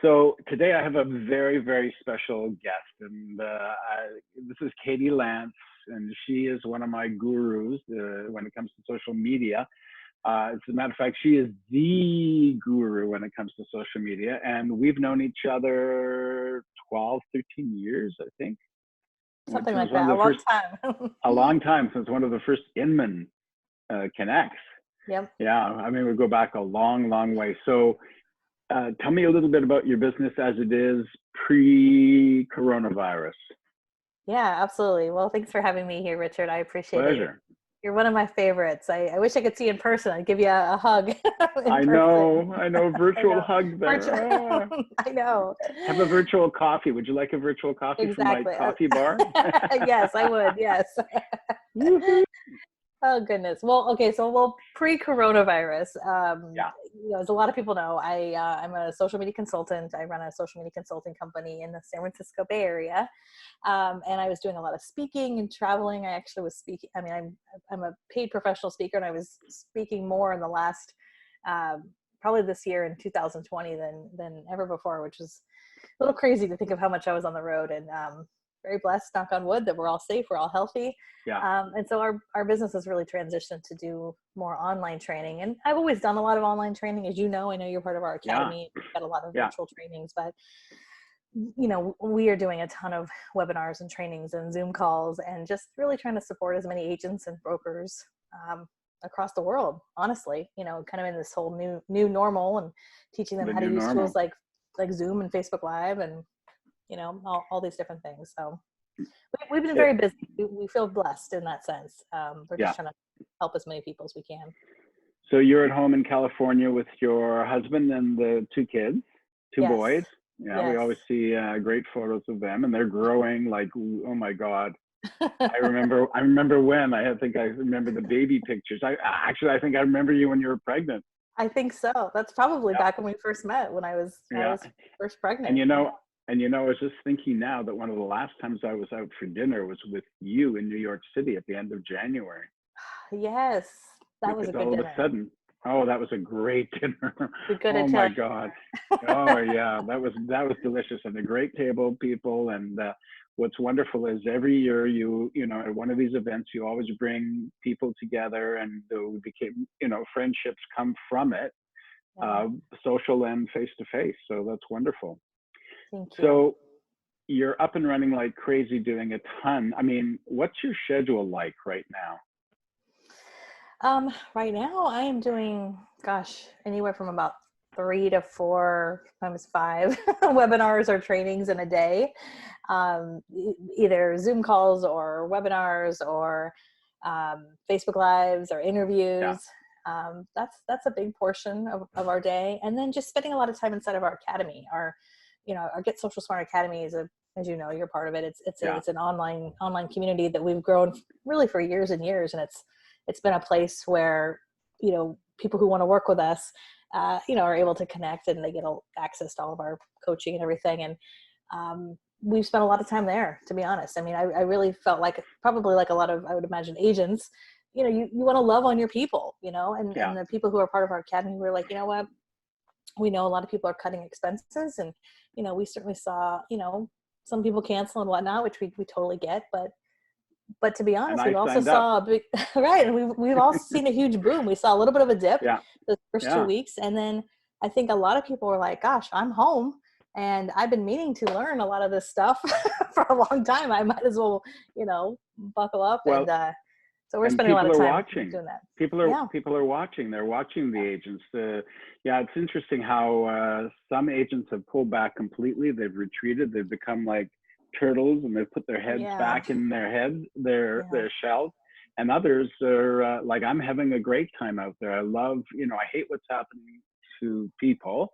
So today I have a very, very special guest, and this is Katie Lance, and she is one of my gurus when it comes to social media. As a matter of fact, she is the guru when it comes to social media, and we've known each other 12, 13 years, I think. Something like that, a long time. A long time, since one of the first Inman connects. Yep. Yeah, I mean, we go back a long, long way. So tell me a little bit about your business as it is pre-coronavirus. Yeah, absolutely. Well, thanks for having me here, Richard. I appreciate it. Pleasure. You're one of my favorites. I wish I could see you in person. I'd give you a hug in I person. know, virtual hug there. Virtual. I know. Have a virtual coffee. Would you like a virtual coffee from my Exactly. coffee bar? Yes, I would. Yes. Oh goodness. Well, pre-coronavirus, Yeah. as a lot of people know, I'm a social media consultant. I run a social media consulting company in the San Francisco Bay Area, and I was doing a lot of speaking and traveling. I actually was speaking. I mean, I'm a paid professional speaker, and I was speaking more in the last, probably this year in 2020 than ever before, which was a little crazy to think of how much I was on the road. And very blessed, knock on wood, that we're all safe, we're all healthy. Yeah. And so our business has really transitioned to do more online training. And I've always done a lot of online training, as you know. I know you're part of our academy. We've got a lot of virtual trainings, but we are doing a ton of webinars and trainings and Zoom calls, and just really trying to support as many agents and brokers across the world, honestly, kind of in this whole new normal, and teaching them how to use tools like Zoom and Facebook Live and all these different things. So we've been very busy. We feel blessed in that sense. We're just trying to help as many people as we can. So you're at home in California with your husband and the two kids, two boys. Yeah, yes. We always see great photos of them, and they're growing like, oh my God. I remember when I remember the baby pictures. I think I remember you when you were pregnant. I think so. That's probably back when we first met, when I was first pregnant. And I was just thinking now that one of the last times I was out for dinner was with you in New York City at the end of January. Yes, that was a good dinner. All of a sudden, that was a great dinner. Oh my God. Oh yeah, that was delicious, and a great table of people. And what's wonderful is every year you at one of these events you always bring people together, and we became friendships come from it, social and face to face. So that's wonderful. Thank you. So you're up and running like crazy, doing a ton. I mean, what's your schedule like right now? Right now I am doing, anywhere from about 3 to 4, sometimes 5 webinars or trainings in a day. Either Zoom calls or webinars or Facebook Lives or interviews. Yeah. That's a big portion of our day. And then just spending a lot of time inside of our academy. Our Get Social Smart Academy is as you know, you're part of it. It's an online community that we've grown really for years and years. And it's been a place where, people who want to work with us, are able to connect, and they get access to all of our coaching and everything. And we've spent a lot of time there, to be honest. I mean, I really felt like, probably like a lot of, I would imagine, agents, you want to love on your people, and the people who are part of our academy were like, you know what, we know a lot of people are cutting expenses, and, we certainly saw, some people cancel and whatnot, which we totally get, but to be honest, we also saw a big, right. And we've all seen a huge boom. We saw a little bit of a dip the first 2 weeks. And then I think a lot of people were like, gosh, I'm home and I've been meaning to learn a lot of this stuff for a long time. I might as well, buckle up. And so we're spending a lot of time doing that. People are watching. They're watching the agents. It's interesting how some agents have pulled back completely. They've retreated. They've become like turtles, and they've put their heads back in their shells. And others are like, I'm having a great time out there. I love, I hate what's happening to people,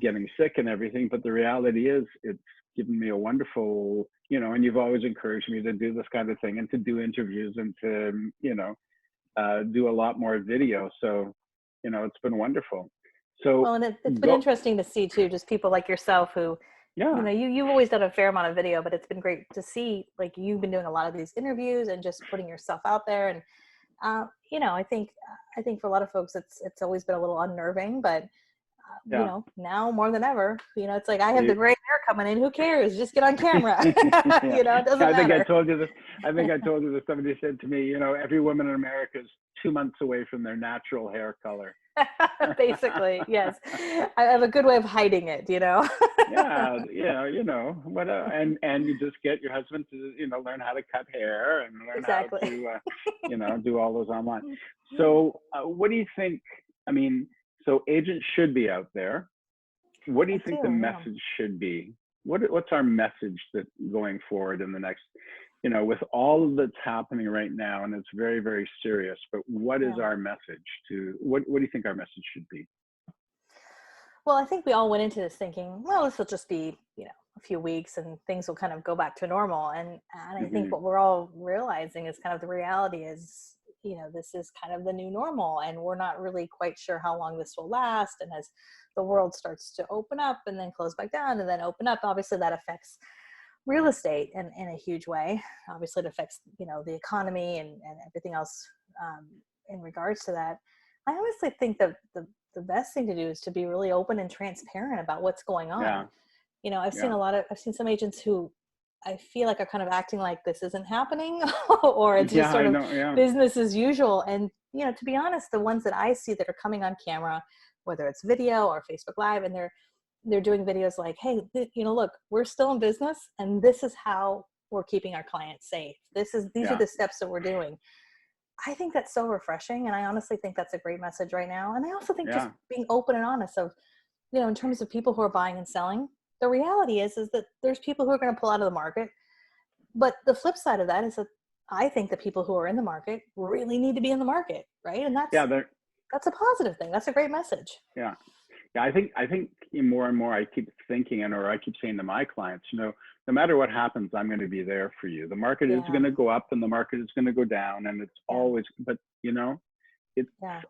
getting sick and everything. But the reality is, it's given me a wonderful, and you've always encouraged me to do this kind of thing and to do interviews and to, do a lot more video. So, it's been wonderful. So, and it's been interesting to see too, just people like yourself who, you've always done a fair amount of video, but it's been great to see, like, you've been doing a lot of these interviews and just putting yourself out there. And, I think for a lot of folks, it's always been a little unnerving, but you know, now more than ever, you know, it's like, I have the gray hair coming in. Who cares? Just get on camera. Yeah. You know, it doesn't matter. I told you this. I think I told you this. Somebody said to me, you know, every woman in America is 2 months away from their natural hair color. Basically, yes. I have a good way of hiding it, you know. Yeah, you know what, and you just get your husband to, you know, learn how to cut hair and learn Exactly. how to, you know, do all those online. So, what do you think? I mean, so agents should be out there. What do you think the message should be? What's our message that going forward in the next, you know, with all that's happening right now, and it's very, very serious, but what is our message to, what do you think our message should be? Well, I think we all went into this thinking, well, this will just be, you know, a few weeks and things will kind of go back to normal. And I think what we're all realizing is kind of the reality is, you know, this is kind of the new normal, and we're not really quite sure how long this will last. And as the world starts to open up and then close back down and then open up, obviously that affects real estate in a huge way. Obviously it affects, you know, the economy and everything else in regards to that. I honestly think that the best thing to do is to be really open and transparent about what's going on. Yeah. You know, I've seen some agents who I feel like are kind of acting like this isn't happening or it's just sort of business as usual. And, you know, to be honest, the ones that I see that are coming on camera, whether it's video or Facebook Live, and they're doing videos like, hey, you know, look, we're still in business and this is how we're keeping our clients safe. These are the steps that we're doing. I think that's so refreshing. And I honestly think that's a great message right now. And I also think just being open and honest of, you know, in terms of people who are buying and selling, the reality is that there's people who are going to pull out of the market. But the flip side of that is that I think the people who are in the market really need to be in the market. Right. And that's a positive thing. That's a great message. Yeah. Yeah, I think more and more I keep thinking, or I keep saying to my clients, you know, no matter what happens, I'm going to be there for you. The market is going to go up and the market is going to go down, and it's always, but you know,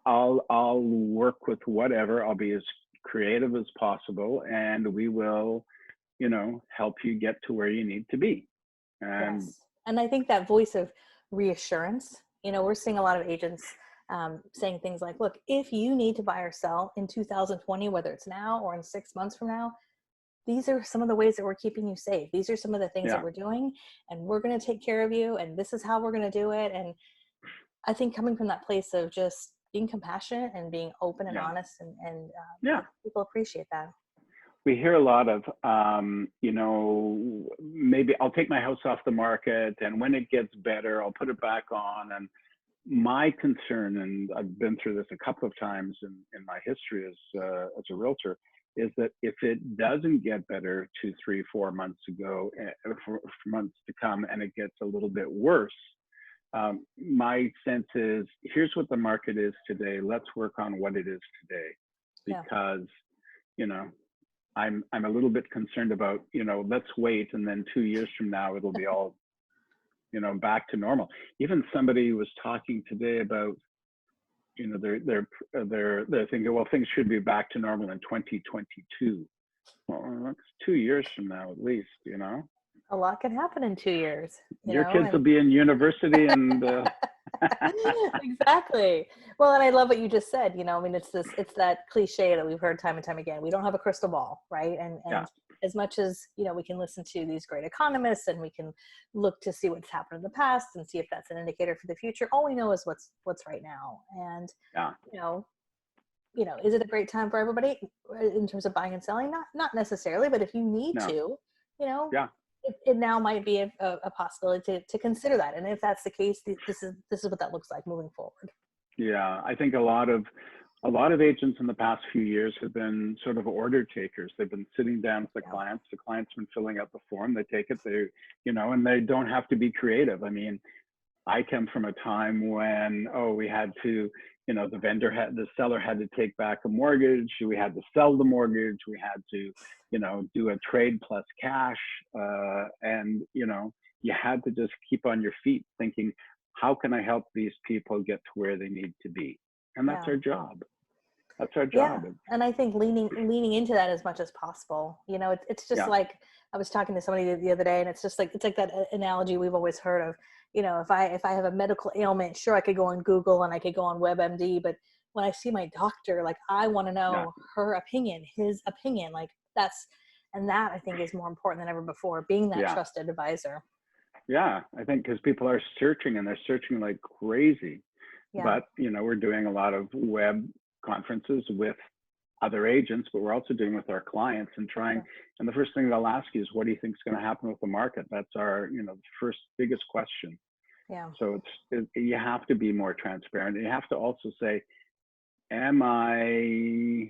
I'll work with whatever. I'll be as creative as possible, and we will, you know, help you get to where you need to be. And I think that voice of reassurance, you know, we're seeing a lot of agents saying things like, look, if you need to buy or sell in 2020, whether it's now or in 6 months from now, these are some of the ways that we're keeping you safe. These are some of the things that we're doing, and we're going to take care of you. And this is how we're going to do it. And I think coming from that place of just being compassionate and being open and honest and people appreciate that. We hear a lot of, you know, maybe I'll take my house off the market, and when it gets better, I'll put it back on. And my concern, and I've been through this a couple of times in my history as a realtor, is that if it doesn't get better 2, 3, 4 months ago, for months to come, and it gets a little bit worse, my sense is, here's what the market is today. Let's work on what it is today, because, you know, I'm a little bit concerned about, you know, let's wait, and then 2 years from now it'll be all, you know, back to normal. Even somebody was talking today about, you know, they're thinking, well, things should be back to normal in 2022. Well, that's 2 years from now at least, you know. A lot can happen in 2 years. Your kids will be in university and exactly. Well, and I love what you just said. You know, I mean, it's that cliche that we've heard time and time again. We don't have a crystal ball, right? And as much as, you know, we can listen to these great economists and we can look to see what's happened in the past and see if that's an indicator for the future, all we know is what's right now. And you know, is it a great time for everybody in terms of buying and selling? Not necessarily, but if you need to, you know, it now might be a possibility to consider that. And if that's the case, this is what that looks like moving forward. Yeah, I think a lot of agents in the past few years have been sort of order takers. They've been sitting down with the clients. The client's been filling out the form. They take it, and they don't have to be creative. I mean, I come from a time when, we had to, you know, the seller had to take back a mortgage. We had to sell the mortgage. We had to, you know, do a trade plus cash. And, you know, you had to just keep on your feet thinking, how can I help these people get to where they need to be? And that's our job. That's our job. Yeah. And I think leaning into that as much as possible. You know, it's just like, I was talking to somebody the other day, and it's like that analogy we've always heard of, you know, if I have a medical ailment, sure, I could go on Google and I could go on WebMD, but when I see my doctor, like I want to know her opinion, his opinion, like and that I think is more important than ever before, being that trusted advisor. Yeah, I think because people are searching and they're searching like crazy. But, you know, we're doing a lot of web conferences with other agents, but we're also doing with our clients and trying. And the first thing they'll ask you is, what do you think is going to happen with the market? That's our, you know, first biggest question. Yeah. So you have to be more transparent. You have to also say, am I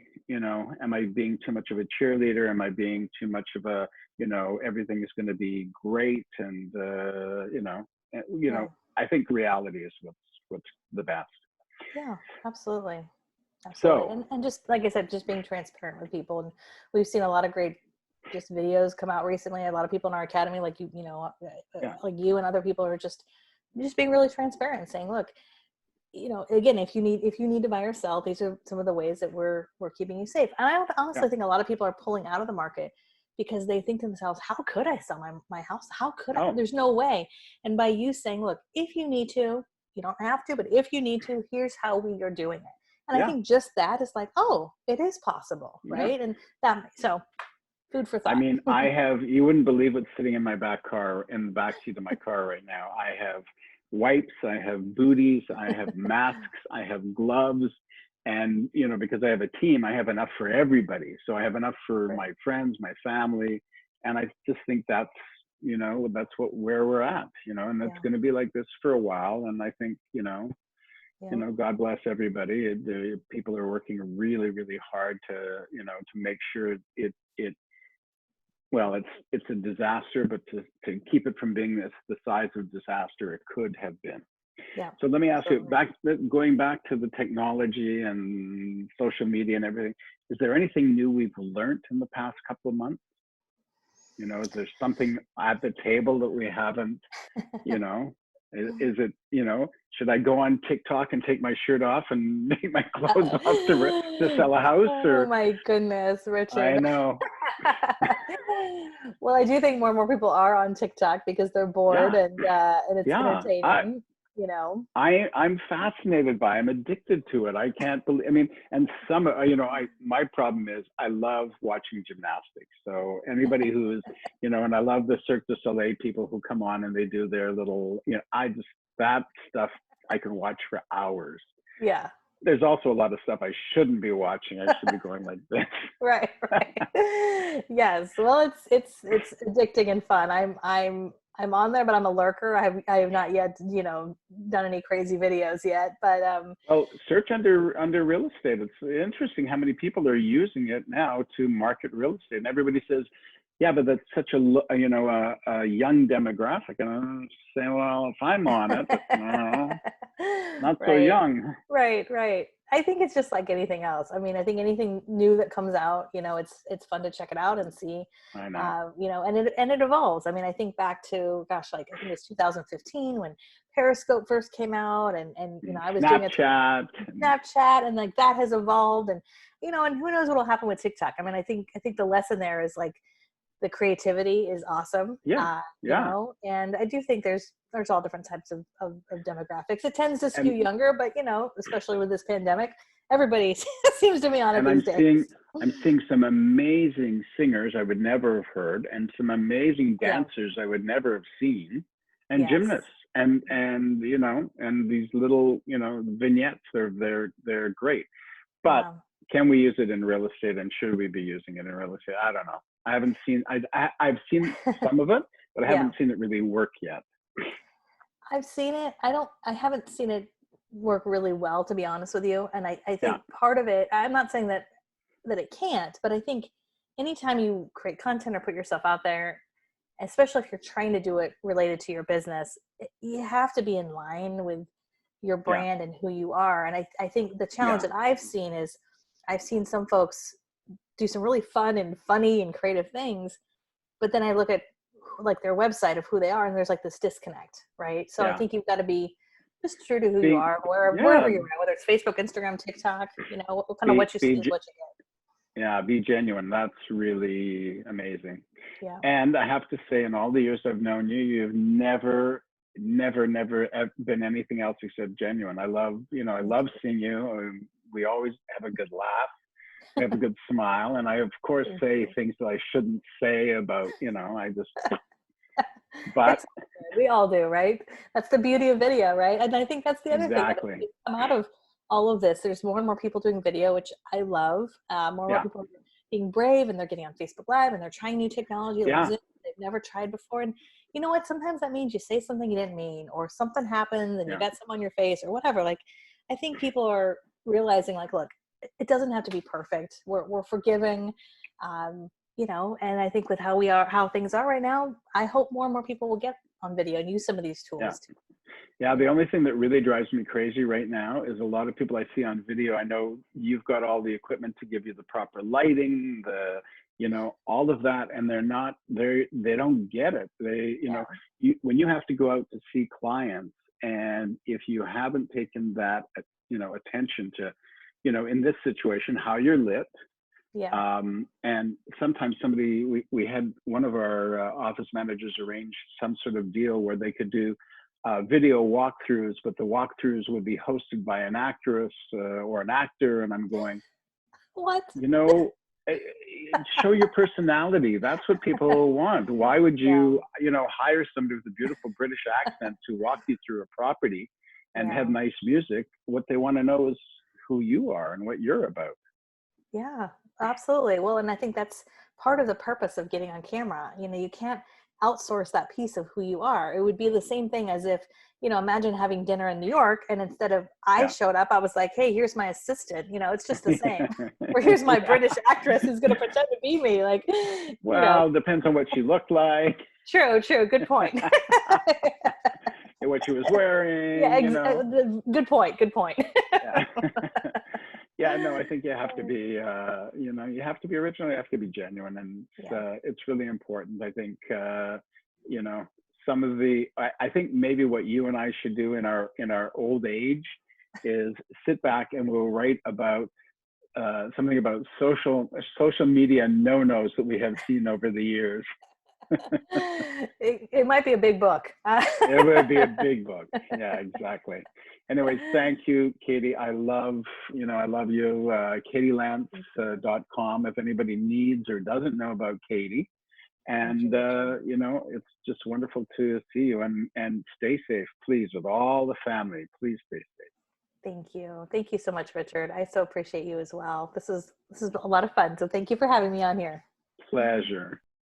being too much of a cheerleader? Am I being too much of a, you know, everything is going to be great? And, you know, I think reality is what's the best. Yeah, absolutely. Absolutely. So, And just like I said, just being transparent with people. And we've seen a lot of great just videos come out recently. A lot of people in our academy, like like you and other people are just being really transparent and saying, look, you know, again, if you need to buy or sell, these are some of the ways that we're keeping you safe. And I honestly think a lot of people are pulling out of the market because they think to themselves, how could I sell my house? How could I? There's no way. And by you saying, look, if you need to, you don't have to, but if you need to, here's how we are doing it. And I think just that is like, oh, it is possible, right? And so food for thought. I mean, you wouldn't believe what's sitting in my in the back seat of my car right now. I have wipes, I have booties, I have masks, I have gloves. And, you know, because I have a team, I have enough for everybody. So I have enough for my friends, my family. And I just think that's, you know, that's where we're at, you know, and it's going to be like this for a while. And I think, you know, God bless everybody. The people are working really, really hard to, you know, to make sure it's a disaster, but to keep it from being the size of disaster it could have been. Yeah. So let me ask you, going back to the technology and social media and everything, is there anything new we've learned in the past couple of months? You know, is there something at the table that we haven't, you know, is it, you know, should I go on TikTok and take my shirt off and make my clothes off to sell a house? Oh my goodness, Richard. I know. Well, I do think more and more people are on TikTok because they're bored and it's entertaining. You know, I'm fascinated by it. I'm addicted to it. I can't believe, I mean, and some, you know, my problem is I love watching gymnastics. So anybody who's, you know, and I love the Cirque du Soleil people who come on and they do their little, you know, that stuff I can watch for hours. Yeah. There's also a lot of stuff I shouldn't be watching. I should be going like this. Right. Yes. Well, it's addicting and fun. I'm on there, but I'm a lurker. I have not yet, you know, done any crazy videos yet, but well, search under real estate. It's interesting how many people are using it now to market real estate, and everybody says, yeah, but that's such a young demographic. And I'm saying, well, if I'm on it, not so young. Right. I think it's just like anything else. I mean, I think anything new that comes out, you know, it's fun to check it out and see. I know. You know, and it evolves. I mean, I think back to, gosh, like I think it was 2015 when Periscope first came out, and you know, I was doing Snapchat, and like that has evolved, and you know, and who knows what will happen with TikTok. I mean, I think the lesson there is like, the creativity is awesome. You know, and I do think there's all different types of demographics. It tends to skew younger, but you know, especially with this pandemic, everybody seems to be on it these days. I'm seeing some amazing singers I would never have heard, and some amazing dancers I would never have seen, and gymnasts, and you know, and these little, you know, vignettes. They're great, but can we use it in real estate, and should we be using it in real estate? I don't know. I haven't seen, I've seen some of it, but I haven't seen it really work yet. I've seen it. I haven't seen it work really well, to be honest with you. And I think part of it, I'm not saying that it can't, but I think anytime you create content or put yourself out there, especially if you're trying to do it related to your business, you have to be in line with your brand and who you are. And I think the challenge that I've seen is I've seen some folks do some really fun and funny and creative things, but then I look at like their website of who they are, and there's like this disconnect, right? So I think you've got to be just true to who you are, wherever you're at, whether it's Facebook, Instagram, TikTok, you know, what you see is what you get. Yeah, be genuine. That's really amazing. Yeah. And I have to say, in all the years I've known you, you've never been anything else except genuine. I love seeing you. we always have a good laugh. We have a good smile. And I, of course, say things that I shouldn't say about, I just, but we all do, right? That's the beauty of video, right? And I think that's the other thing that come out of all of this. There's more and more people doing video, which I love. More and more people are being brave, and they're getting on Facebook Live, and they're trying new technology like Zoom they've never tried before. And you know what? Sometimes that means you say something you didn't mean, or something happens and you got some on your face or whatever. Like, I think people are realizing, like, look, it doesn't have to be perfect. We're forgiving, and I think with how things are right now, I hope more and more people will get on video and use some of these tools too. Yeah, the only thing that really drives me crazy right now is a lot of people I see on video. I know you've got all the equipment to give you the proper lighting, all of that, and they don't get it. When you have to go out to see clients, and if you haven't taken that, attention to, in this situation, how you're lit. Yeah. And sometimes we had one of our office managers arrange some sort of deal where they could do video walkthroughs, but the walkthroughs would be hosted by an actress or an actor. And I'm going, what? Show your personality. That's what people want. Why would you, hire somebody with a beautiful British accent to walk you through a property and have nice music? What they want to know is who you are and what you're about. Yeah, absolutely. Well, and I think that's part of the purpose of getting on camera. You can't outsource that piece of who you are. It would be the same thing as if, imagine having dinner in New York, and instead of I showed up, I was like, hey, here's my assistant. It's just the same. Or here's my British actress who's going to pretend to be me. Like, depends on what she looked like. True. Good point. And what she was wearing. Yeah, good point. Yeah, no, I think you have to be, you have to be original, you have to be genuine, and it's really important. I think, I think maybe what you and I should do in our old age is sit back and we'll write about something about social media no-nos that we have seen over the years. It might be a big book. It would be a big book. Yeah, exactly. Anyways, thank you, Katie. I love you. KatieLance.com if anybody needs or doesn't know about Katie. And, it's just wonderful to see you, and stay safe, please, with all the family. Please stay safe. Thank you. Thank you so much, Richard. I so appreciate you as well. This is a lot of fun. So thank you for having me on here. Pleasure.